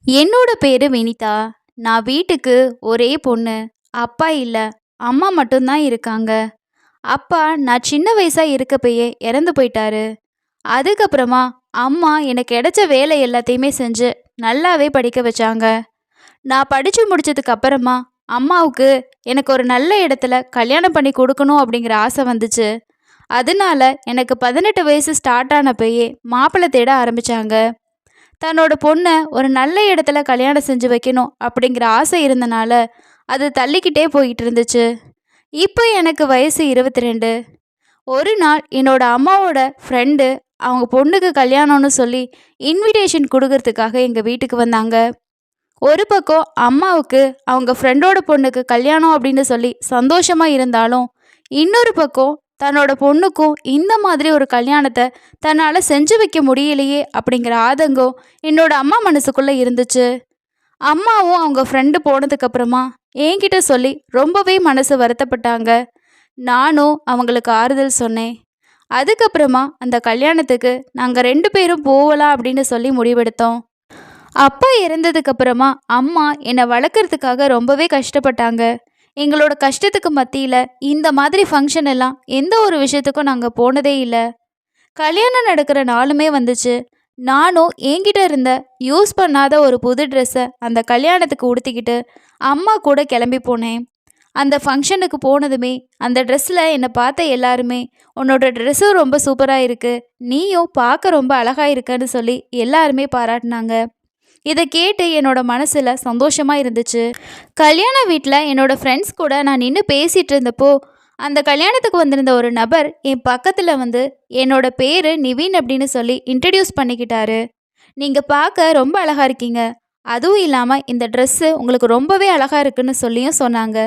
என்னோட பேரு வினிதா. நான் வீட்டுக்கு ஒரே பொண்ணு. அப்பா இல்ல. அம்மா மட்டும் தான் இருக்காங்க. அப்பா நான் சின்ன வயசா இருக்கப்பயே இறந்து போயிட்டாரு. அதுக்கப்புறமா அம்மா எனக்கு கிடைச்ச வேலை எல்லாத்தையுமே செஞ்சு நல்லாவே படிக்க வச்சாங்க. நான் படிச்சு முடிச்சதுக்கு அப்புறமா அம்மாவுக்கு எனக்கு ஒரு நல்ல இடத்துல கல்யாணம் பண்ணி கொடுக்கணும் அப்படிங்கிற ஆசை வந்துச்சு. அதனால எனக்கு 18 வயசு ஸ்டார்ட் ஆனப்பயே மாப்பிள்ளை தேட ஆரம்பிச்சாங்க. தன்னோட பொண்ண ஒரு நல்ல இடத்துல கல்யாணம் செஞ்சு வைக்கணும் அப்படிங்கிற ஆசை இருந்தனால அது தள்ளிக்கிட்டே போயிட்டு இருந்துச்சு. இப்போ எனக்கு வயசு 22. ஒரு நாள் என்னோட அம்மாவோட ஃப்ரெண்டு அவங்க பொண்ணுக்கு கல்யாணம்னு சொல்லி இன்விடேஷன் கொடுக்கறதுக்காக எங்கள் வீட்டுக்கு வந்தாங்க. ஒரு பக்கம் அம்மாவுக்கு அவங்க ஃப்ரெண்டோட பொண்ணுக்கு கல்யாணம் அப்படின்னு சொல்லி சந்தோஷமா இருந்தாலும், இன்னொரு பக்கம் தன்னோட பொண்ணுக்கும் இந்த மாதிரி ஒரு கல்யாணத்தை தன்னால் செஞ்சு வைக்க முடியலையே அப்படிங்கிற ஆதங்கம் என்னோட அம்மா மனசுக்குள்ளே இருந்துச்சு. அம்மாவும் அவங்க ஃப்ரெண்டு போனதுக்கப்புறமா என்கிட்ட சொல்லி ரொம்பவே மனசு வருத்தப்பட்டாங்க. நானும் அவங்களுக்கு ஆறுதல் சொன்னேன். அதுக்கப்புறமா அந்த கல்யாணத்துக்கு நாங்கள் 2 பேரும் போகலாம் அப்படின்னு சொல்லி முடிவெடுத்தோம். அப்பா இறந்ததுக்கப்புறமா அம்மா என்னை வளர்க்குறதுக்காக ரொம்பவே கஷ்டப்பட்டாங்க. எங்களோட கஷ்டத்துக்கு மத்தியில் இந்த மாதிரி ஃபங்க்ஷன் எல்லாம் எந்த ஒரு விஷயத்துக்கும் நாங்கள் போனதே இல்லை. கல்யாணம் நடக்கிற நாளுமே வந்துச்சு. நானும் என்கிட்ட இருந்த யூஸ் பண்ணாத ஒரு புது ட்ரெஸ்ஸை அந்த கல்யாணத்துக்கு உடுத்திக்கிட்டு அம்மா கூட கிளம்பி போனேன். அந்த ஃபங்க்ஷனுக்கு போனதுமே அந்த ட்ரெஸ்ஸில் என்னை பார்த்த எல்லாருமே, உன்னோட ட்ரெஸ்ஸும் ரொம்ப சூப்பராக இருக்குது, நீயும் பார்க்க ரொம்ப அழகாக இருக்கன்னு சொல்லி எல்லாருமே பாராட்டினாங்க. இதை கேட்டு என்னோட மனசில் சந்தோஷமாக இருந்துச்சு. கல்யாண வீட்டில் என்னோடய ஃப்ரெண்ட்ஸ் கூட நான் நின்று பேசிகிட்டு இருந்தப்போ அந்த கல்யாணத்துக்கு வந்திருந்த ஒரு நபர் என் பக்கத்தில் வந்து என்னோட பேர் நிவின் அப்படின்னு சொல்லி இன்ட்ரடியூஸ் பண்ணிக்கிட்டாரு. நீங்கள் பார்க்க ரொம்ப அழகாக இருக்கீங்க, அதுவும் இல்லாமல் இந்த ட்ரெஸ்ஸு உங்களுக்கு ரொம்பவே அழகாக இருக்குன்னு சொல்லியும் சொன்னாங்க.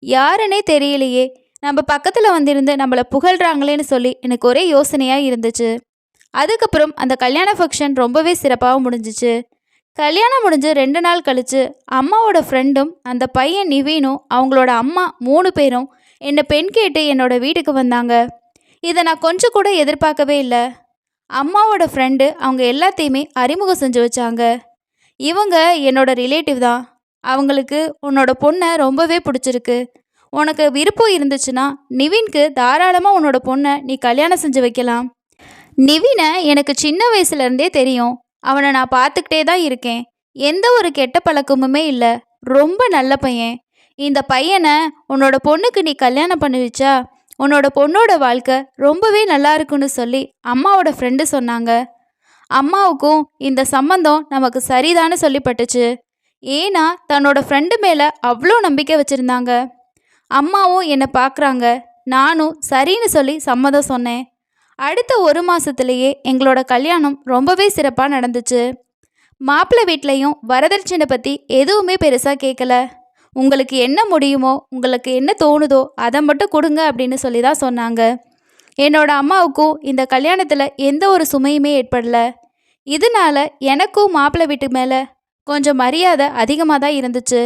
யாருன்னே தெரியலையே, நம்ம பக்கத்தில் வந்திருந்து நம்மளை புகழ்கிறாங்களேன்னு சொல்லி எனக்கு ஒரே யோசனையாக இருந்துச்சு. அதுக்கப்புறம் அந்த கல்யாண ஃபங்க்ஷன் ரொம்பவே சிறப்பாகவும் முடிஞ்சிச்சு. கல்யாணம் முடிஞ்சு 2 நாள் கழிச்சு அம்மாவோட ஃப்ரெண்டும் அந்த பையன் நிவீனும் அவங்களோட அம்மா 3 பேரும் என்னை பெண் கேட்டு என்னோட வீட்டுக்கு வந்தாங்க. இதை நான் கொஞ்சம் கூட எதிர்பார்க்கவே இல்லை. அம்மாவோட ஃப்ரெண்டு அவங்க எல்லாத்தையுமே அறிமுகம் செஞ்சு வச்சாங்க. இவங்க என்னோட ரிலேட்டிவ் தான். அவங்களுக்கு உன்னோட பொண்ணை ரொம்பவே பிடிச்சிருக்கு. உனக்கு விருப்பம் இருந்துச்சுன்னா நிவின்க்கு தாராளமாக உன்னோட பொண்ணை நீ கல்யாணம் செஞ்சு வைக்கலாம். நிவினை எனக்கு சின்ன வயசுலேருந்தே தெரியும். அவனை நான் பார்த்துக்கிட்டே தான் இருக்கேன். எந்த ஒரு கெட்ட பழக்கமுமே இல்லை. ரொம்ப நல்ல பையன். இந்த பையனை உன்னோட பொண்ணுக்கு நீ கல்யாணம் பண்ணி வச்சா உன்னோட பொண்ணோட வாழ்க்கை ரொம்பவே நல்லா இருக்குன்னு சொல்லி அம்மாவோட ஃப்ரெண்டு சொன்னாங்க. அம்மாவுக்கும் இந்த சம்மந்தம் நமக்கு சரிதான்னு சொல்லிப்பட்டுச்சு. ஏன்னா தன்னோட ஃப்ரெண்டு மேலே அவ்வளோ நம்பிக்கை வச்சுருந்தாங்க. அம்மாவும் என்னை பார்க்குறாங்க. நானும் சரின்னு சொல்லி சம்மதம் சொன்னேன். அடுத்த 1 மாதத்துலேயே எங்களோட கல்யாணம் ரொம்பவே சிறப்பாக நடந்துச்சு. மாப்பிள்ளை வீட்லேயும் வரதட்சணை பற்றி எதுவுமே பெருசாக கேட்கல. உங்களுக்கு என்ன முடியுமோ, உங்களுக்கு என்ன தோணுதோ அதை மட்டும் கொடுங்க அப்படின்னு சொல்லி தான் சொன்னாங்க. என்னோட அம்மாவுக்கும் இந்த கல்யாணத்தில் எந்த ஒரு சுமையுமே ஏற்படலை. இதனால எனக்கும் மாப்பிள்ளை வீட்டு மேலே கொஞ்சம் மரியாதை அதிகமாக தான் இருந்துச்சு.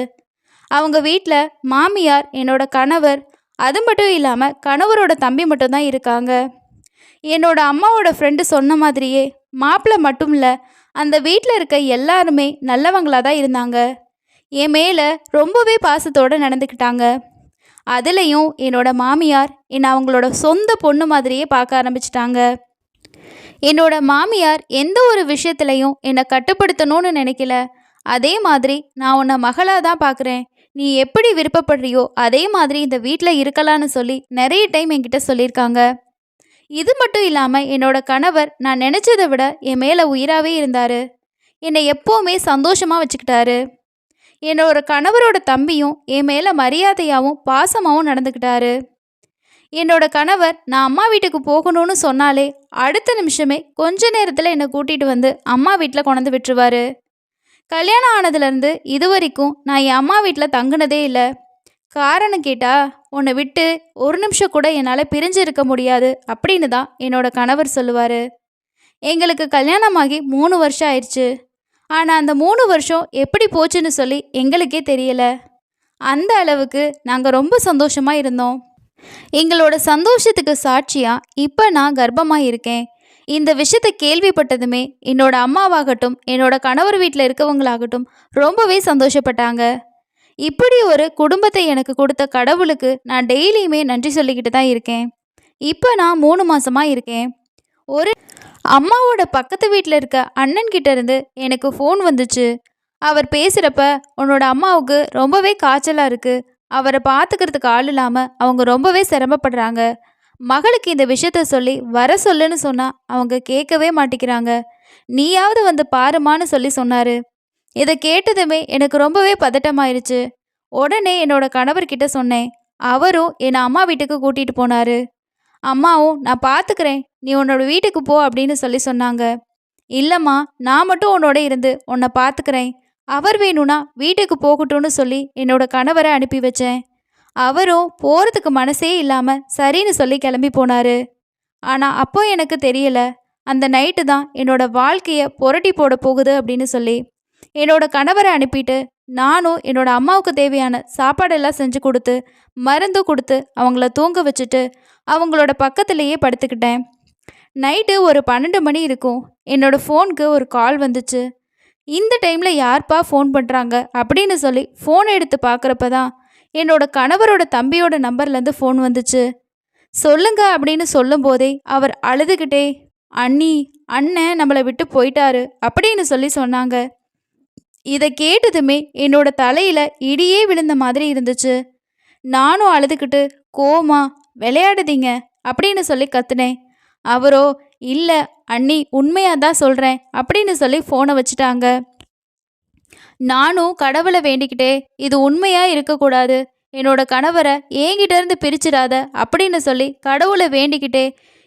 அவங்க வீட்டில் மாமியார், என்னோட கணவர், அது மட்டும் இல்லாமல் கணவரோட தம்பி மட்டும்தான் இருக்காங்க. என்னோட அம்மாவோட ஃப்ரெண்டு சொன்ன மாதிரியே மாப்பிள்ளை மட்டும் இல்லை, அந்த வீட்டில் இருக்க எல்லாருமே நல்லவங்களாக தான் இருந்தாங்க. என் மேலே ரொம்பவே பாசத்தோடு நடந்துக்கிட்டாங்க. அதுலேயும் என்னோட மாமியார் என்னை அவங்களோட சொந்த பொண்ணு மாதிரியே பார்க்க ஆரம்பிச்சிட்டாங்க. என்னோட மாமியார் எந்த ஒரு விஷயத்துலையும் என்னை கட்டுப்படுத்தணும்னு நினைக்கல. அதே மாதிரி நான் உன்னை மகளாக தான் பார்க்குறேன், நீ எப்படி விருப்பப்படுறியோ அதே மாதிரி இந்த வீட்டில் இருக்கலான்னு சொல்லி நிறைய டைம் என்கிட்ட சொல்லியிருக்காங்க. இது மட்டும் இல்லாமல் என்னோட கணவர் நான் நினச்சதை விட என் மேலே உயிராகவே இருந்தார். என்னை எப்போவுமே சந்தோஷமாக வச்சுக்கிட்டாரு. என்னோட கணவரோட தம்பியும் என் மேலே மரியாதையாகவும் பாசமாகவும் நடந்துக்கிட்டாரு. என்னோட கணவர் நான் அம்மா வீட்டுக்கு போகணும்னு சொன்னாலே அடுத்த நிமிஷமே கொஞ்ச நேரத்தில் என்னை கூட்டிகிட்டு வந்து அம்மா வீட்டில் கொண்டு விட்டுருவார். கல்யாணம் ஆனதுலேருந்து இது வரைக்கும் நான் என் அம்மா வீட்டில் தங்குனதே இல்லை. காரணம் கேட்டால், உன்னை விட்டு ஒரு நிமிஷம் கூட என்னால் பிரிஞ்சு இருக்க முடியாது அப்படின்னு தான் என்னோட கணவர் சொல்லுவார். எங்களுக்கு கல்யாணமாகி 3 வருஷம் ஆயிடுச்சு. ஆனால் அந்த 3 வருஷம் எப்படி போச்சுன்னு சொல்லி எங்களுக்கே தெரியலை. அந்த அளவுக்கு நாங்கள் ரொம்ப சந்தோஷமாக இருந்தோம். எங்களோட சந்தோஷத்துக்கு சாட்சியாக இப்போ நான் கர்ப்பமாக இருக்கேன். இந்த விஷயத்த கேள்விப்பட்டதுமே என்னோட அம்மாவாகட்டும், என்னோட கணவர் வீட்ல இருக்கவங்களாகட்டும் ரொம்பவே சந்தோஷப்பட்டாங்க. இப்படி ஒரு குடும்பத்தை எனக்கு கொடுத்த கடவுளுக்கு நான் டெய்லியுமே நன்றி சொல்லிக்கிட்டு தான் இருக்கேன். இப்ப நான் 3 மாசமா இருக்கேன். ஒரு அம்மாவோட பக்கத்து வீட்ல இருக்க அண்ணன் கிட்ட இருந்து எனக்கு ஃபோன் வந்துச்சு. அவர் பேசுறப்ப, "உன்னோட அம்மாவுக்கு ரொம்பவே காய்ச்சலா இருக்கு. அவர பார்த்துக்கிறதுக்கு ஆள் இல்லாம அவங்க ரொம்பவே சிரமப்படுறாங்க. மகளுக்கு இந்த விஷயத்த சொல்லி வர சொல்லுன்னு சொன்னா அவங்க கேட்கவே மாட்டேங்கிறாங்க. நீயாவது வந்து பாருமான்னு" சொல்லி சொன்னாரு. இத கேட்டதுமே எனக்கு ரொம்பவே பதட்டமாயிருச்சு. உடனே என்னோட கணவர்கிட்ட சொன்னேன். அவரும் என்னை அம்மா வீட்டுக்கு கூட்டிட்டு போனாரு. அம்மாவும், "நான் பார்த்துக்கிறேன், நீ உன்னோட வீட்டுக்கு போ" அப்படின்னு சொல்லி சொன்னாங்க. "இல்லைம்மா, நான் மட்டும் உன்னோட இருந்து உன்னை பார்த்துக்கிறேன். அவர் வேணும்னா வீட்டுக்கு போகட்டும்னு" சொல்லி என்னோட கணவரை அனுப்பி வச்சேன். அவரும் போகிறதுக்கு மனசே இல்லாமல் சரின்னு சொல்லி கிளம்பி போனாரு. ஆனால் அப்போ எனக்கு தெரியல, அந்த நைட்டு தான் என்னோட வாழ்க்கையை புரட்டி போட போகுது அப்படின்னு சொல்லி. என்னோட கணவரை அனுப்பிட்டு நானும் என்னோட அம்மாவுக்கு தேவையான சாப்பாடெல்லாம் செஞ்சு கொடுத்து, மருந்து கொடுத்து அவங்கள தூங்க வச்சுட்டு அவங்களோட பக்கத்துலேயே படுத்துக்கிட்டேன். நைட்டு ஒரு 12 மணி இருக்கும். என்னோட ஃபோனுக்கு ஒரு கால் வந்துச்சு. இந்த டைமில் யார்ப்பா ஃபோன் பண்ணுறாங்க அப்படின்னு சொல்லி ஃபோன் எடுத்து பார்க்குறப்ப தான் என்னோட கணவரோட தம்பியோட நம்பர்லேருந்து ஃபோன் வந்துச்சு. "சொல்லுங்க" அப்படின்னு சொல்லும்போதே அவர் அழுதுகிட்டே, "அண்ணி, அண்ணன் நம்மளை விட்டு போயிட்டாரு" அப்படின்னு சொல்லி சொன்னாங்க. இதை கேட்டதுமே என்னோட தலையில் இடியே விழுந்த மாதிரி இருந்துச்சு. நானும் அழுதுகிட்டு, "கோமா, விளையாடுதீங்க" அப்படின்னு சொல்லி கத்துனேன். அவரோ, "இல்லை அண்ணி, உண்மையாக தான் சொல்கிறேன்" அப்படின்னு சொல்லி ஃபோனை வச்சுட்டாங்க. நானும் கடவுளை வேண்டிக்கிட்டே, "இது உண்மையாக இருக்கக்கூடாது, என்னோட கணவரை என்கிட்ட இருந்து பிரிச்சிடாத" அப்படின்னு சொல்லி கடவுளை வேண்டிக்கிட்டே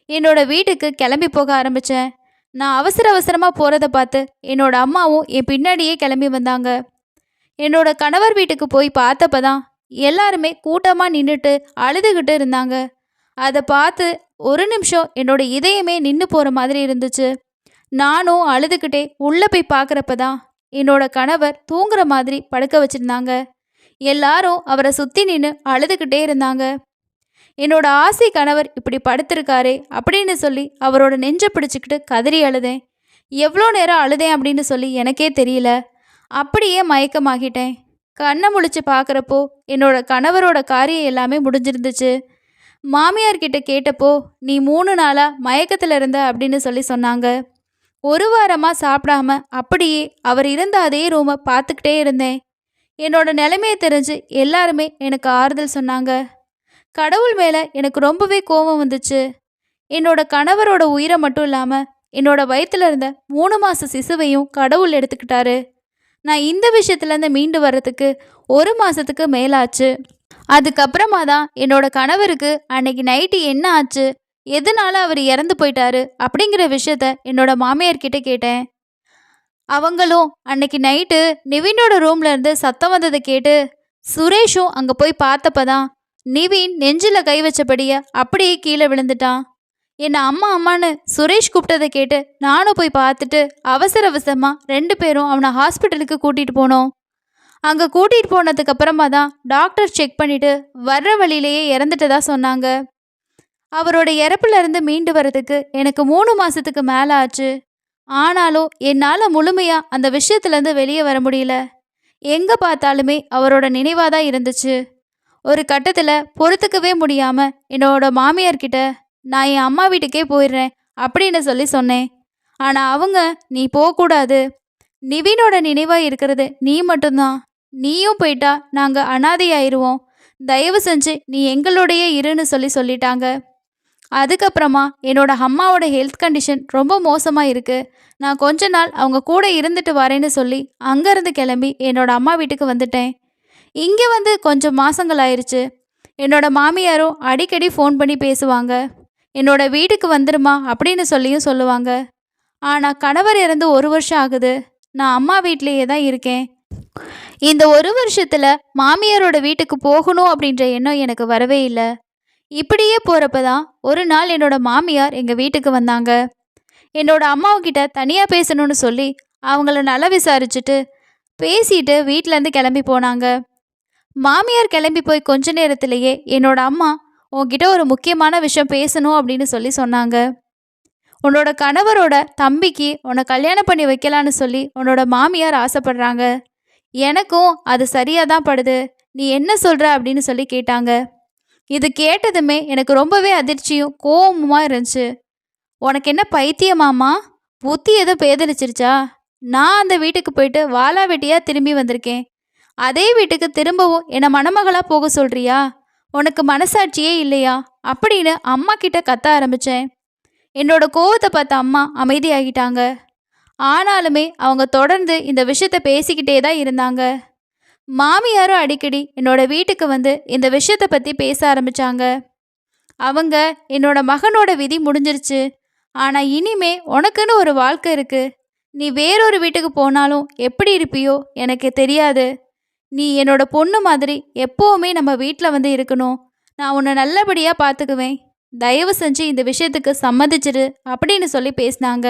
என்னோட வீட்டுக்கு கிளம்பி போக ஆரம்பித்தேன். நான் அவசர அவசரமாக போகிறத பார்த்து என்னோட அம்மாவும் என் பின்னாடியே கிளம்பி வந்தாங்க. என்னோட கணவர் வீட்டுக்கு போய் பார்த்தப்ப தான் எல்லாருமே கூட்டமாக நின்றுட்டு அழுதுகிட்டு இருந்தாங்க. அதை பார்த்து ஒரு நிமிஷம் என்னோட இதயமே நின்று போகிற மாதிரி இருந்துச்சு. நானும் அழுதுகிட்டே உள்ளே போய் பார்க்குறப்ப தான் என்னோட கணவர் தூங்குற மாதிரி படுக்க வச்சுருந்தாங்க. எல்லாரும் அவரை சுற்றி நின்று அழுதுகிட்டே இருந்தாங்க. என்னோட ஆசை கணவர் இப்படி படுத்திருக்காரே அப்படின்னு சொல்லி அவரோட நெஞ்சை பிடிச்சிக்கிட்டு கதறி அழுதேன். எவ்வளோ நேரம் அழுதேன் அப்படின்னு சொல்லி எனக்கே தெரியல. அப்படியே மயக்கமாகிட்டேன். கண்ணை முழிச்சு பார்க்குறப்போ என்னோட கணவரோட காரியம் எல்லாமே முடிஞ்சிருந்துச்சு. மாமியார்கிட்ட கேட்டப்போ, "நீ 3 நாளாக மயக்கத்தில் இருந்த" அப்படின்னு சொல்லி சொன்னாங்க. ஒரு வாரமாக சாப்பிடாம அப்படியே அவர் இருந்த அதே ரூமை பார்த்துக்கிட்டே இருந்தேன். என்னோட நிலைமையை தெரிஞ்சு எல்லாருமே எனக்கு ஆறுதல் சொன்னாங்க. கடவுள் மேலே எனக்கு ரொம்பவே கோபம் வந்துச்சு. என்னோட கணவரோட உயிரை மட்டும் இல்லாமல் என்னோட வயிற்றுல இருந்த 3 மாத சிசுவையும் கடவுள் எடுத்துக்கிட்டாரு. நான் இந்த விஷயத்துலேருந்து மீண்டு வர்றதுக்கு 1 மாதத்துக்கு மேலாச்சு. அதுக்கப்புறமா தான் என்னோட கணவருக்கு அன்னைக்கு நைட்டு என்ன ஆச்சு, எதனால அவர் இறந்து போயிட்டாரு அப்படிங்கிற விஷயத்த என்னோட மாமியார்கிட்ட கேட்டேன். அவங்களும் அன்னைக்கு நைட்டு நிவினோட ரூம்ல இருந்து சத்தம் வந்ததை கேட்டு சுரேஷும் அங்கே போய் பார்த்தப்பதான் நிவின் நெஞ்சில் கை வச்சபடியே அப்படியே கீழே விழுந்துட்டான். என்னை அம்மா அம்மான்னு சுரேஷ் கூப்பிட்டதை கேட்டு நானும் போய் பார்த்துட்டு அவசர அவசரமாக 2 பேரும் அவனை ஹாஸ்பிட்டலுக்கு கூட்டிகிட்டு போனோம். அங்கே கூட்டிகிட்டு போனதுக்கு அப்புறமா தான் டாக்டர் செக் பண்ணிவிட்டு வர்ற வழியிலேயே இறந்துட்டதா சொன்னாங்க. அவரோட இறப்புலேருந்து மீண்டு வர்றதுக்கு எனக்கு 3 மாதத்துக்கு மேலே ஆச்சு. ஆனாலும் என்னால் முழுமையாக அந்த விஷயத்துலேருந்து வெளியே வர முடியல. எங்கே பார்த்தாலுமே அவரோட நினைவாக தான் இருந்துச்சு. ஒரு கட்டத்தில் பொறுத்துக்கவே முடியாமல் என்னோட மாமியார்கிட்ட, "நான் என் அம்மா வீட்டுக்கே போயிடுறேன்" அப்படின்னு சொல்லி சொன்னேன். ஆனால் அவங்க, "நீ போகக்கூடாது. நிவினோட நினைவாக இருக்கிறது நீ மட்டும்தான். நீயும் போயிட்டா நாங்கள் அனாதையாயிருவோம். தயவு செஞ்சு நீ எங்களோடையே இருன்னு" சொல்லிட்டாங்க. அதுக்கப்புறமா என்னோட அம்மாவோட ஹெல்த் கண்டிஷன் ரொம்ப மோசமாக இருக்குது, நான் கொஞ்ச நாள் அவங்க கூட இருந்துட்டு வரேன்னு சொல்லி அங்கேருந்து கிளம்பி என்னோட அம்மா வீட்டுக்கு வந்துட்டேன். இங்கே வந்து கொஞ்சம் மாதங்கள் ஆயிடுச்சு. என்னோட மாமியாரும் அடிக்கடி ஃபோன் பண்ணி பேசுவாங்க. என்னோட வீட்டுக்கு வந்துருமா அப்படின்னு சொல்லியும் சொல்லுவாங்க. ஆனால் கணவர் இறந்து 1 வருஷம் ஆகுது. நான் அம்மா வீட்டிலேயே தான் இருக்கேன். இந்த 1 வருஷத்தில் மாமியாரோட வீட்டுக்கு போகணும் அப்படின்ற எண்ணம் எனக்கு வரவே இல்லை. இப்படியே போகிறப்ப தான் ஒரு நாள் என்னோட மாமியார் எங்கள் வீட்டுக்கு வந்தாங்க. என்னோட அம்மாவுக்கிட்ட தனியாக பேசணும்னு சொல்லி அவங்கள நல்லா விசாரிச்சுட்டு பேசிட்டு வீட்டிலேருந்து கிளம்பி போனாங்க. மாமியார் கிளம்பி போய் கொஞ்ச நேரத்திலேயே என்னோட அம்மா, "உன்கிட்ட ஒரு முக்கியமான விஷயம் பேசணும்" அப்படின்னு சொல்லி சொன்னாங்க. உன்னோட கணவரோட தம்பிக்கு உன்னை கல்யாணம் பண்ணி வைக்கலான்னு சொல்லி உன்னோட மாமியார் ஆசைப்படுறாங்க. எனக்கும் அது சரியாக தான் படுது. நீ என்ன சொல்கிற அப்படின்னு சொல்லி கேட்டாங்க. இது கேட்டதுமே எனக்கு ரொம்பவே அதிர்ச்சியும் கோவமுமாக இருந்துச்சு. உனக்கு என்ன பைத்தியமாமா? புத்தி எதுவும் பேதலிச்சிருச்சா? நான் அந்த வீட்டுக்கு போயிட்டு வாலா வெட்டியாக திரும்பி வந்திருக்கேன். அதே வீட்டுக்கு திரும்பவும் என்னை மணமகளாக போக சொல்கிறியா? உனக்கு மனசாட்சியே இல்லையா? அப்படின்னு அம்மா கிட்ட கத்த ஆரம்பித்தேன். என்னோட கோவத்தை பார்த்த அம்மா அமைதியாகிட்டாங்க. ஆனாலுமே அவங்க தொடர்ந்து இந்த விஷயத்த பேசிக்கிட்டே தான் இருந்தாங்க. மாமியாரும் அடிக்கடி என்னோட வீட்டுக்கு வந்து இந்த விஷயத்தை பற்றி பேச ஆரம்பித்தாங்க. அவங்க என்னோட மகனோட விதி முடிஞ்சிருச்சு, ஆனால் இனிமே உனக்குன்னு ஒரு வாழ்க்கை இருக்குது. நீ வேறொரு வீட்டுக்கு போனாலும் எப்படி இருப்பியோ எனக்கு தெரியாது. நீ என்னோட பொண்ணு மாதிரி எப்போவுமே நம்ம வீட்டில் வந்து இருக்கணும். நான் உன்னை நல்லபடியாக பார்த்துக்குவேன். தயவு செஞ்சு இந்த விஷயத்துக்கு சம்மதிச்சிரு அப்படின்னு சொல்லி பேசினாங்க.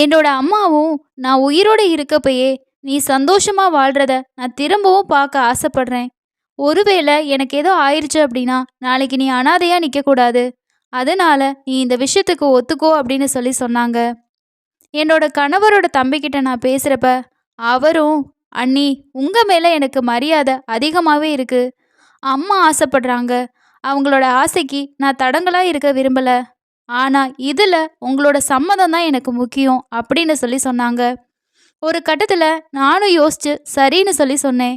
என்னோட அம்மாவும் நான் உயிரோடு இருக்கப்பயே நீ சந்தோஷமாக வாழ்கிறத நான் திரும்பவும் பார்க்க ஆசைப்படுறேன். ஒருவேளை எனக்கு ஏதோ ஆயிடுச்சு அப்படின்னா நாளைக்கு நீ அனாதையாக நிற்கக்கூடாது. அதனால நீ இந்த விஷயத்துக்கு ஒத்துக்கோ அப்படின்னு சொல்லி சொன்னாங்க. என்னோட கணவரோட தம்பிக்கிட்ட நான் பேசுகிறப்ப அவரும், அண்ணி உங்கள் மேலே எனக்கு மரியாதை அதிகமாகவே இருக்குது. அம்மா ஆசைப்படுறாங்க. அவங்களோட ஆசைக்கு நான் தடங்களாக இருக்க விரும்பலை. ஆனால் இதில் உங்களோட சம்மதம் தான் எனக்கு முக்கியம் அப்படின்னு சொல்லி சொன்னாங்க. ஒரு கட்டத்தில் நானும் யோசிச்சு சரின்னு சொல்லி சொன்னேன்.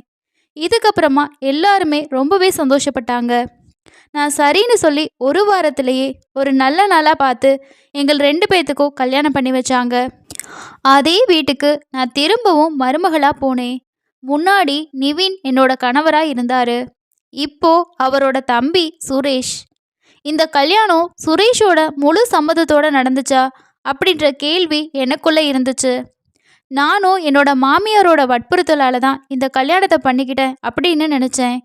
இதுக்கப்புறமா எல்லாருமே ரொம்பவே சந்தோஷப்பட்டாங்க. நான் சரின்னு சொல்லி ஒரு வாரத்திலேயே ஒரு நல்ல நாளாக பார்த்து எங்கள் 2 பேர்த்துக்கும் கல்யாணம் பண்ணி வச்சாங்க. அதே வீட்டுக்கு நான் திரும்பவும் மருமகளாக போனேன். முன்னாடி நிவின் என்னோட கணவராக இருந்தார். இப்போ அவரோட தம்பி சுரேஷ். இந்த கல்யாணம் சுரேஷோட முழு சம்மதத்தோடு நடந்துச்சா அப்படின்ற கேள்வி எனக்குள்ளே இருந்துச்சு. நானும் என்னோட மாமியாரோட வற்புறுத்தலால் தான் இந்த கல்யாணத்தை பண்ணிக்கிட்டேன் அப்படின்னு நினச்சேன்.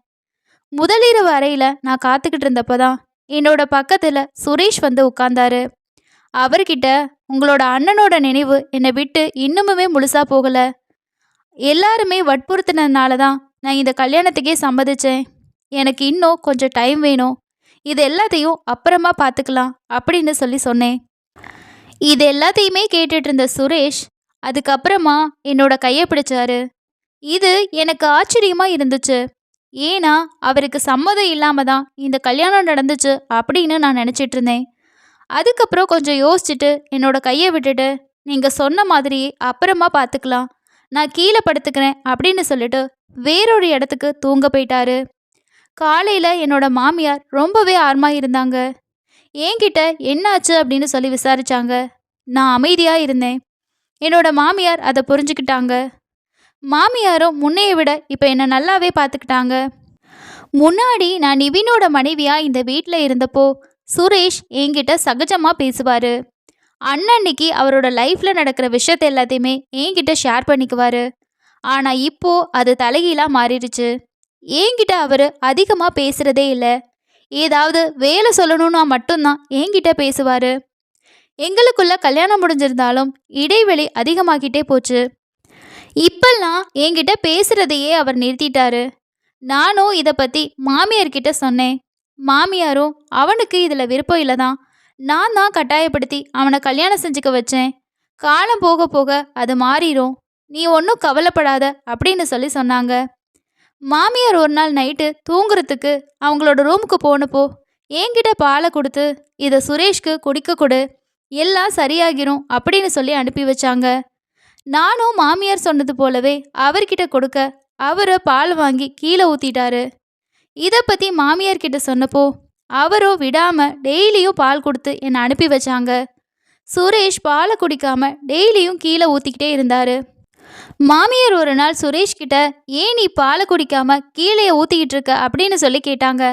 முதலிரவு அறையில் நான் காத்துக்கிட்டு இருந்தப்போ தான் என்னோட பக்கத்தில் சுரேஷ் வந்து உட்கார்ந்தாரு. அவர்கிட்ட, உங்களோட அண்ணனோட நினைவு என்னை விட்டு இன்னுமுமே முழுசாக போகலை. எல்லாருமே வற்புறுத்தினதுனால தான் நான் இந்த கல்யாணத்துக்கே சம்மதிச்சேன். எனக்கு இன்னும் கொஞ்சம் டைம் வேணும். இது எல்லாத்தையும் அப்புறமா பார்த்துக்கலாம் அப்படின்னு சொல்லி சொன்னேன். இது எல்லாத்தையுமே கேட்டுட்டு இருந்த சுரேஷ் அதுக்கப்புறமா என்னோட கையை பிடிச்சாரு. இது எனக்கு ஆச்சரியமாக இருந்துச்சு. ஏன்னா அவருக்கு சம்மதம் இல்லாமல் தான் இந்த கல்யாணம் நடந்துச்சு அப்படின்னு நான் நினச்சிட்டு இருந்தேன். அதுக்கப்புறம் கொஞ்சம் யோசிச்சுட்டு என்னோட கையை விட்டுட்டு, நீங்கள் சொன்ன மாதிரியே அப்புறமா பார்த்துக்கலாம், நான் கீழே படுத்துக்கிறேன் அப்படின்னு சொல்லிட்டு வேறொரு இடத்துக்கு தூங்க போயிட்டாரு. காலையில் என்னோட மாமியார் ரொம்பவே ஆர்வமாக இருந்தாங்க. என்கிட்ட என்னாச்சு அப்படின்னு சொல்லி விசாரிச்சாங்க. நான் அமைதியாக இருந்தேன். என்னோட மாமியார் அதை புரிஞ்சுக்கிட்டாங்க. மாமியாரும் முன்னையை விட இப்போ என்னை நல்லாவே பார்த்துக்கிட்டாங்க. முன்னாடி நான் நிவினோட மனைவியாக இந்த வீட்டில் இருந்தப்போ சுரேஷ் என்கிட்ட சகஜமாக பேசுவார். அன்னன்னைக்கு அவரோட லைஃப்பில் நடக்கிற விஷயத்தை எல்லாத்தையுமே என்கிட்ட ஷேர் பண்ணிக்குவார். ஆனால் இப்போது அது தலைகீழாக மாறிடுச்சு. என்கிட்ட அவர் அதிகமாக பேசுகிறதே இல்லை. ஏதாவது வேலை சொல்லணும்னா மட்டும்தான் என்கிட்ட பேசுவார். எங்களுக்குள்ள கல்யாணம் முடிஞ்சிருந்தாலும் இடைவெளி அதிகமாகிட்டே போச்சு. இப்பெல்லாம் என்கிட்ட பேசுகிறதையே அவர் நிறுத்திட்டாரு. நானும் இதை பற்றி மாமியார்கிட்ட சொன்னேன். மாமியாரும் அவனுக்கு இதில் விருப்பம் இல்லை தான், நான் தான் கட்டாயப்படுத்தி அவனை கல்யாணம் செஞ்சுக்க வச்சேன். காலம் போக போக அது மாறிடும், நீ ஒன்றும் கவலைப்படாத அப்படின்னு சொல்லி சொன்னாங்க. மாமியார் ஒரு நாள் நைட்டு தூங்குறதுக்கு அவங்களோட ரூமுக்கு போனப்போ என்கிட்ட பாலை கொடுத்து, இதை சுரேஷ்க்கு குடிக்க கொடு, எல்லாம் சரியாகிரும் அப்படின்னு சொல்லி அனுப்பி வச்சாங்க. நானும் மாமியார் சொன்னது போலவே அவர்கிட்ட கொடுக்க அவர் பால் வாங்கி கீழே ஊற்றிட்டாரு. இதை பற்றி மாமியார்கிட்ட சொன்னப்போ அவரும் விடாமல் டெய்லியும் பால் கொடுத்து என்னை அனுப்பி வச்சாங்க. சுரேஷ் பாலை குடிக்காம டெய்லியும் கீழே ஊற்றிக்கிட்டே இருந்தார். மாமியார் ஒரு நாள் சுரேஷ்கிட்ட, ஏன் நீ பாலை குடிக்காம கீழே ஊற்றிக்கிட்டு இருக்க அப்படின்னு சொல்லி கேட்டாங்க.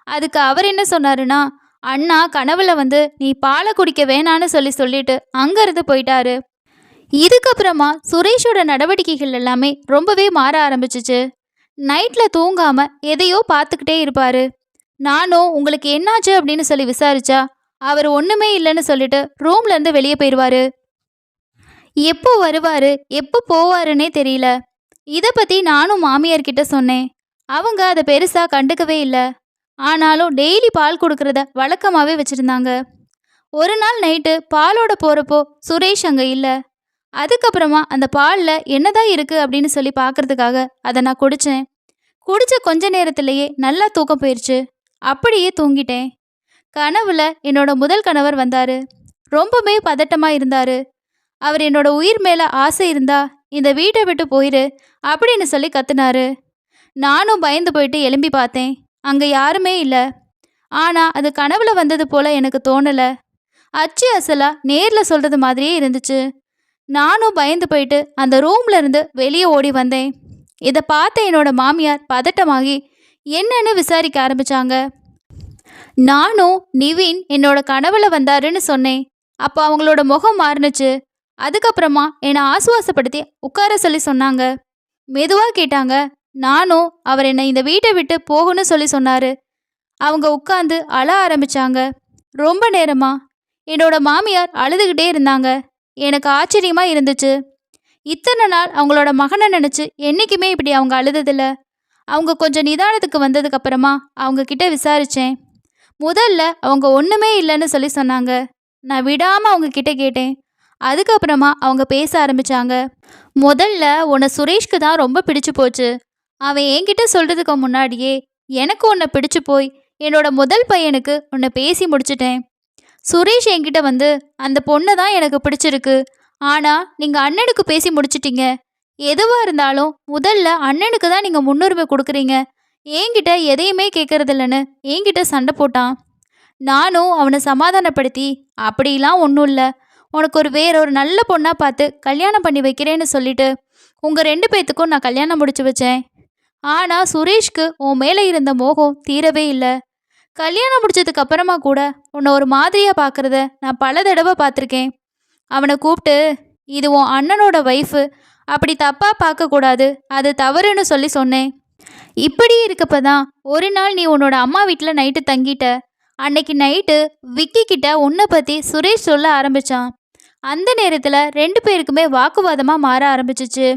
அதுக்கு அவர் என்ன சொன்னாருன்னா, அண்ணா கனவுல வந்து நீ பாலை குடிக்க வேணான்னு சொல்லிட்டு அங்கேருந்து போயிட்டாரு. இதுக்கப்புறமா சுரேஷோட நடவடிக்கைகள் எல்லாமே ரொம்பவே மாற ஆரம்பிச்சிச்சு. நைட்டில் தூங்காமல் எதையோ பார்த்துக்கிட்டே இருப்பார். நானும் உங்களுக்கு என்னாச்சு அப்படின்னு சொல்லி விசாரிச்சா அவர் ஒன்றுமே இல்லைன்னு சொல்லிட்டு ரூம்லேருந்து வெளியே போயிடுவார். எப்போ வருவார் எப்போ போவாருன்னே தெரியல. இதை பற்றி நானும் மாமியார்கிட்ட சொன்னேன். அவங்க அதை பெருசாக கண்டுக்கவே இல்லை. ஆனாலும் டெய்லி பால் கொடுக்கறத வழக்கமாகவே வச்சுருந்தாங்க. ஒரு நாள் நைட்டு பாலோட போகிறப்போ சுரேஷ் அங்கே இல்லை. அதுக்கப்புறமா அந்த பாலில் என்னதான் இருக்குது அப்படின்னு சொல்லி பார்க்கறதுக்காக அதை நான் குடித்தேன். குடித்த கொஞ்ச நேரத்திலேயே நல்லா தூக்கம் போயிடுச்சு. அப்படியே தூங்கிட்டேன். கனவுல என்னோட முதல் கணவர் வந்தார். ரொம்பவே பதட்டமாக இருந்தார். அவர் என்னோட உயிர் மேலே ஆசை இருந்தா இந்த வீட்டை விட்டு போயிரு அப்படின்னு சொல்லி கத்துனாரு. நானும் பயந்து போயிட்டு எழும்பி பார்த்தேன். அங்கே யாருமே இல்லை. ஆனால் அது கனவுல வந்தது போல எனக்கு தோணலை. அச்சு அசலா நேரில் சொல்கிறது மாதிரியே இருந்துச்சு. நானும் பயந்து போயிட்டு அந்த ரூம்ல இருந்து வெளியே ஓடி வந்தேன். இதை பார்த்த என்னோட மாமியார் பதட்டமாகி என்னன்னு விசாரிக்க ஆரம்பிச்சாங்க. நானும் நிவின் என்னோட கனவுல வந்தாருன்னு சொன்னேன். அப்போ அவங்களோட முகம் மாறுனுச்சு. அதுக்கப்புறமா என்னை ஆசுவாசப்படுத்தி உட்கார சொல்லி சொன்னாங்க. மெதுவாக கேட்டாங்க. நானும் அவர் என்னை இந்த வீட்டை விட்டு போகணும்னு சொல்லி சொன்னார். அவங்க உட்காந்து அழ ஆரம்பிச்சாங்க. ரொம்ப நேரமா என்னோட மாமியார் அழுதுகிட்டே இருந்தாங்க. எனக்கு ஆச்சரியமாக இருந்துச்சு. இத்தனை நாள் அவங்களோட மகனை நினச்சி என்றைக்குமே இப்படி அவங்க அழுததில்ல. அவங்க கொஞ்சம் நிதானத்துக்கு வந்ததுக்கப்புறமா அவங்க கிட்ட விசாரித்தேன். முதல்ல அவங்க ஒன்றுமே இல்லைன்னு சொல்லி சொன்னாங்க. நான் விடாமல் அவங்க கிட்ட கேட்டேன். அதுக்கப்புறமா அவங்க பேச ஆரம்பித்தாங்க. முதல்ல உன்னை சுரேஷ்க்கு தான் ரொம்ப பிடிச்சு போச்சு. அவன் என்கிட்ட சொல்கிறதுக்கு முன்னாடியே எனக்கு உன்னை பிடிச்சு போய் என்னோட முதல் பையனுக்கு உன்னை பேசி முடிச்சிட்டேன். சுரேஷ் என்கிட்ட வந்து அந்த பொண்ணை தான் எனக்கு பிடிச்சிருக்கு, ஆனால் நீங்கள் அண்ணனுக்கு பேசி முடிச்சிட்டீங்க. எதுவாக இருந்தாலும் முதல்ல அண்ணனுக்கு தான் நீங்கள் முன்னுரிமை கொடுக்குறீங்க, என்கிட்ட எதையுமே கேட்கறதில்லன்னு என்கிட்ட சண்டை போட்டான். நானும் அவனை சமாதானப்படுத்தி அப்படிலாம் ஒன்றும் இல்லை, உனக்கு வேறொரு நல்ல பொண்ணாக பார்த்து கல்யாணம் பண்ணி வைக்கிறேன்னு சொல்லிட்டு உங்கள் 2 பேத்துக்கும் நான் கல்யாணம் முடிச்சு வச்சேன். ஆனால் சுரேஷ்க்கு உன் மேலே இருந்த மோகம் தீரவே இல்லை. கல்யாணம் முடிச்சதுக்கு அப்புறமா கூட உன்னை ஒரு மாதிரியாக பார்க்குறத நான் பல தடவை பார்த்துருக்கேன். அவனை கூப்பிட்டு இது உன் அண்ணனோட ஒய்ஃபு, அப்படி தப்பாக பார்க்கக்கூடாது, அது தவறுன்னு சொல்லி சொன்னேன். இப்படி இருக்கப்ப தான் ஒரு நாள் நீ உன்னோட அம்மா வீட்டில் நைட்டு தங்கிட்ட. அன்னைக்கு நைட்டு விக்கி கிட்ட உன்னை பற்றி சுரேஷ் சொல்ல ஆரம்பித்தான். அந்த நேரத்தில் 2 பேருக்குமே வாக்குவாதமாக மாற ஆரம்பிச்சிச்சு.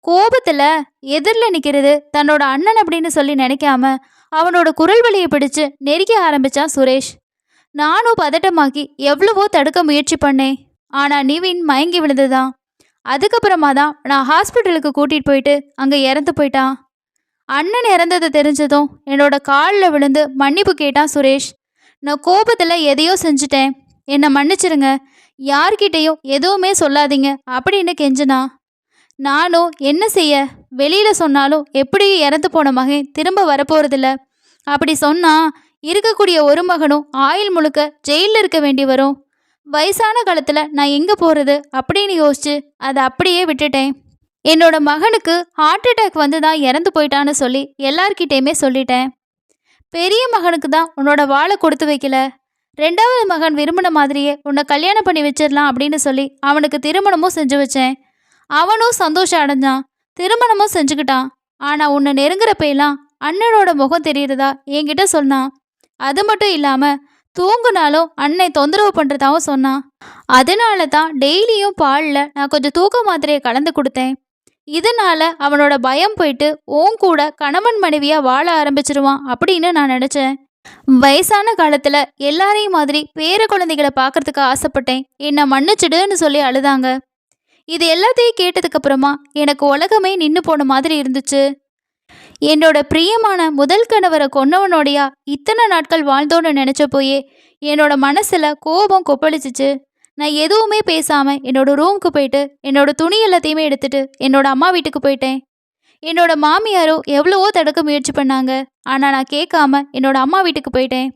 கோபத்தில் எதிரில் நிற்கிறது தன்னோட அண்ணன் அப்படின்னு சொல்லி நினைக்காம அவனோட குரல் வலியை பிடிச்சு நெருக்க ஆரம்பித்தான் சுரேஷ். நானும் பதட்டமாக்கி எவ்வளவோ தடுக்க முயற்சி பண்ணேன். ஆனால் நிவின் மயங்கி விழுந்துதான். அதுக்கப்புறமா தான் நான் ஹாஸ்பிட்டலுக்கு கூட்டிகிட்டு போயிட்டு அங்கே இறந்து போயிட்டான். அண்ணன் இறந்ததை தெரிஞ்சதும் என்னோட காலில் விழுந்து மன்னிப்பு கேட்டான் சுரேஷ். நான் கோபத்தில் எதையோ செஞ்சுட்டேன், என்னை மன்னிச்சிருங்க, யார்கிட்டையும் எதுவுமே சொல்லாதீங்க அப்படின்னு கெஞ்சினா. நானும் என்ன செய்ய, வெளியில் சொன்னாலும் எப்படியும் இறந்து போன மகன் திரும்ப வரப்போகிறதில்ல, அப்படி சொன்னால் இருக்கக்கூடிய ஒரு மகனும் ஆயுள் முழுக்க ஜெயிலில் இருக்க வேண்டி வரும், வயசான காலத்தில் நான் எங்கே போகிறது அப்படின்னு யோசிச்சு அதை அப்படியே விட்டுட்டேன். என்னோட மகனுக்கு ஹார்ட் அட்டாக் வந்து தான் இறந்து போயிட்டான்னு சொல்லி எல்லார்கிட்டேயுமே சொல்லிட்டேன். பெரிய மகனுக்கு தான் உன்னோட வாழை கொடுத்து வைக்கல, 2வது மகன் விரும்பின மாதிரியே உன்னை கல்யாணம் பண்ணி வச்சிடலாம் அப்படின்னு சொல்லி அவனுக்கு திருமணமும் செஞ்சு வச்சேன். அவனும் சந்தோஷம் அடைஞ்சான், திருமணமும் செஞ்சுக்கிட்டான். ஆனால் உன்னை நெருங்குறப்பெல்லாம் அண்ணனோட முகம் தெரியுறதா என்கிட்ட சொன்னான். அது மட்டும் இல்லாமல் தூங்குனாலும் அன்னை தொந்தரவு பண்ணுறதாவும் சொன்னான். அதனால தான் டெய்லியும் பாலில் நான் கொஞ்சம் தூக்க மாத்திரையை கலந்து கொடுத்தேன். இதனால அவனோட பயம் போயிட்டு உன் கூட கணவன் மனைவியாக வாழ ஆரம்பிச்சிருவான் அப்படின்னு நான் நினச்சேன். வயசான காலத்தில் எல்லாரையும் மாதிரி பேர குழந்தைகளை பார்க்கறதுக்கு ஆசைப்பட்டேன், என்னை மன்னிச்சிடுன்னு சொல்லி அழுதாங்க. இது எல்லாத்தையும் கேட்டதுக்கப்புறமா எனக்கு உலகமே நின்று போன மாதிரி இருந்துச்சு. என்னோட பிரியமான முதல் கணவரை கொன்னவனோடையா இத்தனை நாட்கள் வாழ்ந்தோன்னு நினச்ச போயே என்னோட மனசில் கோபம் கொப்பளிச்சிச்சு. நான் எதுவுமே பேசாமல் என்னோட ரூமுக்கு போயிட்டு என்னோட துணி எல்லாத்தையுமே எடுத்துட்டு என்னோட அம்மா வீட்டுக்கு போயிட்டேன். என்னோட மாமியாரோ எவ்வளவோ தடுக்க முயற்சி பண்ணாங்க, ஆனால் நான் கேட்காம என்னோட அம்மா வீட்டுக்கு போயிட்டேன்.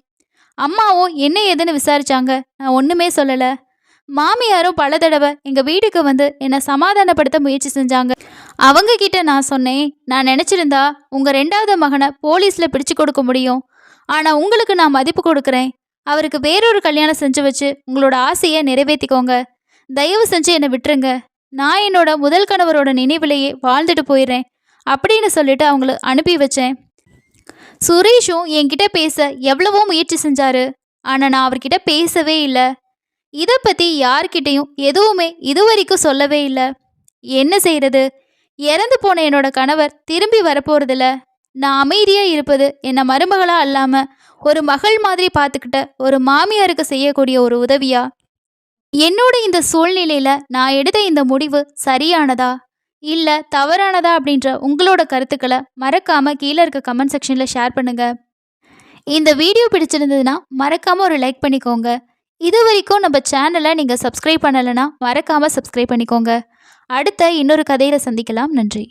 அம்மாவும் என்ன ஏதுன்னு விசாரிச்சாங்க, நான் ஒன்றுமே சொல்லலை. மாமியாரும் பல தடவை எங்கள் வீட்டுக்கு வந்து என்னை சமாதானப்படுத்த முயற்சி செஞ்சாங்க. அவங்க கிட்ட நான் சொன்னேன், நான் நினச்சிருந்தா உங்கள் 2வது மகனை போலீஸில் பிடிச்சு கொடுக்க முடியும், ஆனால் உங்களுக்கு நான் மதிப்பு கொடுக்குறேன். அவருக்கு வேறொரு கல்யாணம் செஞ்சு வச்சு உங்களோட ஆசையை நிறைவேற்றிக்கோங்க, தயவு செஞ்சு என்னை விட்டுருங்க, நான் என்னோட முதல் கணவரோட நினைவிலேயே வாழ்ந்துட்டு போயிடுறேன் அப்படின்னு சொல்லிட்டு அவங்கள அனுப்பி வச்சேன். சுரேஷும் என்கிட்ட பேச எவ்வளவோ முயற்சி செஞ்சாரு, ஆனால் நான் அவர்கிட்ட பேசவே இல்லை. இதை பற்றி யார்கிட்டையும் எதுவுமே இதுவரைக்கும் சொல்லவே இல்லை. என்ன செய்கிறது, இறந்து போன என்னோட கணவர் திரும்பி வரப்போகிறதில்ல. நான் அமைதியாக இருப்பது என்னை மருமகளாக அல்லாமல் ஒரு மகள் மாதிரி பார்த்துக்கிட்ட ஒரு மாமியாருக்கு செய்யக்கூடிய ஒரு உதவியா? என்னோட இந்த சூழ்நிலையில நான் எடுத்த இந்த முடிவு சரியானதா இல்ல தவறானதா அப்படின்ற உங்களோட கருத்துக்களை மறக்காம கீழே இருக்க கமெண்ட் செக்ஷன்ல ஷேர் பண்ணுங்க. இந்த வீடியோ பிடிச்சிருந்ததுன்னா மறக்காம ஒரு லைக் பண்ணிக்கோங்க. இது வரைக்கும் நம்ம சேனலை நீங்க சப்ஸ்கிரைப் பண்ணலைன்னா மறக்காம சப்ஸ்கிரைப் பண்ணிக்கோங்க. அடுத்த இன்னொரு கதையில சந்திக்கலாம். நன்றி.